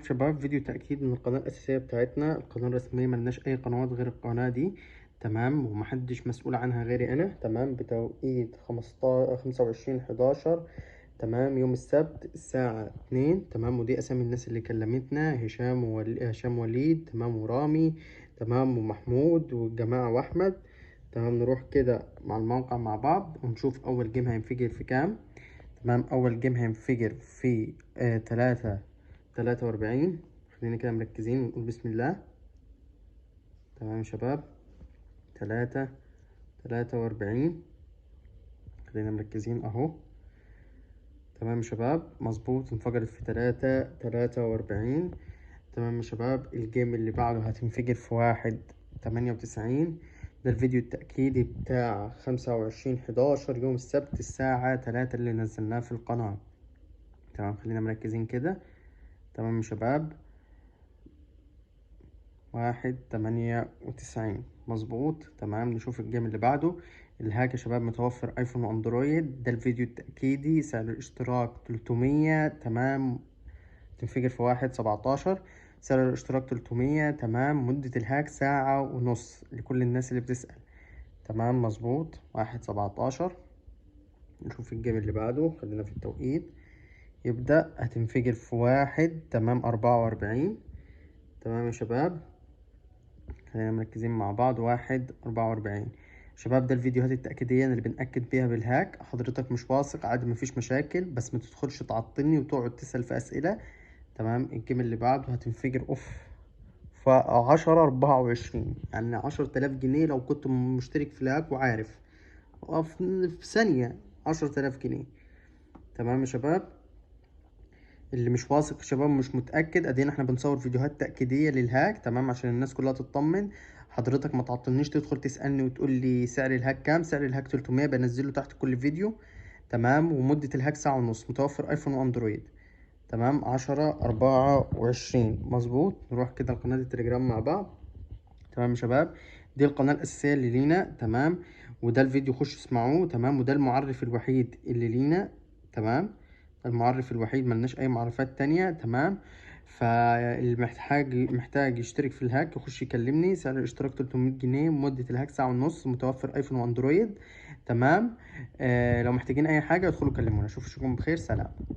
شباب، فيديو تأكيد من القناة الأساسية بتاعتنا، القناة الرسمية. ملناش أي قنوات غير القناة دي، تمام، ومحدش مسؤول عنها غيري أنا، تمام. بتوقيت 25/11، تمام، يوم السبت الساعة 2، تمام. ودي أسامي الناس اللي كلمتنا: هشام وليد، تمام، ورامي، تمام، ومحمود والجماعة وأحمد، تمام. نروح كده مع الموقع مع بعض ونشوف أول جيم هينفجر في كام. تمام، أول جيم هينفجر في 3:43. خلينا كده مركزين ونقول بسم الله. تمام يا شباب، 3:43. خلينا مركزين اهو. تمام يا شباب، مظبوط، انفجرت في 3:43. تمام يا شباب، الجيم اللي بعده هتنفجر في 1:98. ده الفيديو التأكيدي بتاع 25/11 يوم السبت الساعة 3 اللي نزلناه في القناة. تمام، خلينا مركزين كده. تمام يا شباب، 1:98 مظبوط. تمام، نشوف الجيم اللي بعده. الهاك يا شباب متوفر ايفون واندرويد. ده الفيديو التأكيدي، سعر الاشتراك 300، تمام. تنفجر في 1:17. سعر الاشتراك 300، تمام. مدة الهاك ساعة ونص لكل الناس اللي بتسأل. تمام مظبوط، 1:17. نشوف الجيم اللي بعده، خلينا في التوقيت. يبدأ، هتنفجر في 1:44. تمام يا شباب، خلينا مركزين مع بعض. 1:44 شباب، ده الفيديوهات التأكيدية اللي بنأكد بيها بالهاك. حضرتك مش واثق عادي، مفيش مشاكل، بس ما تدخلش تعطلني وتقعد تسأل في أسئلة. تمام، الجيم اللي بعده هتنفجر في 10:24، يعني 10,000 جنيه لو كنت مشترك في الهاك وعارف. في ثانية 10,000 جنيه. تمام يا شباب، اللي مش واثق يا شباب، مش متأكد، ادينا احنا بنصور فيديوهات تأكيدية للهاك، تمام، عشان الناس كلها تطمن. حضرتك ما تعطلنيش تدخل تسألني وتقول لي سعر الهاك كام. سعر الهاك 300، بنزله تحت كل فيديو، تمام. ومدة الهاك ساعة ونص، متوفر ايفون واندرويد. تمام، 10:24 مظبوط. نروح كده لقناة التليجرام مع بعض. تمام يا شباب، دي القناة الأساسية اللي لينا، تمام. وده الفيديو، خشوا اسمعوه، تمام. وده المعرف الوحيد اللي لينا، تمام. المعرف الوحيد، ملناش أي معرفات تانية، تمام. فاللي محتاج يشترك في الهاك يخش يكلمني. سعر الاشتراك 300 جنيه، مدة الهاك ساعة ونص، متوفر ايفون واندرويد، تمام. لو محتاجين أي حاجة ادخلوا كلمونا. اشوفكم بخير، سلام.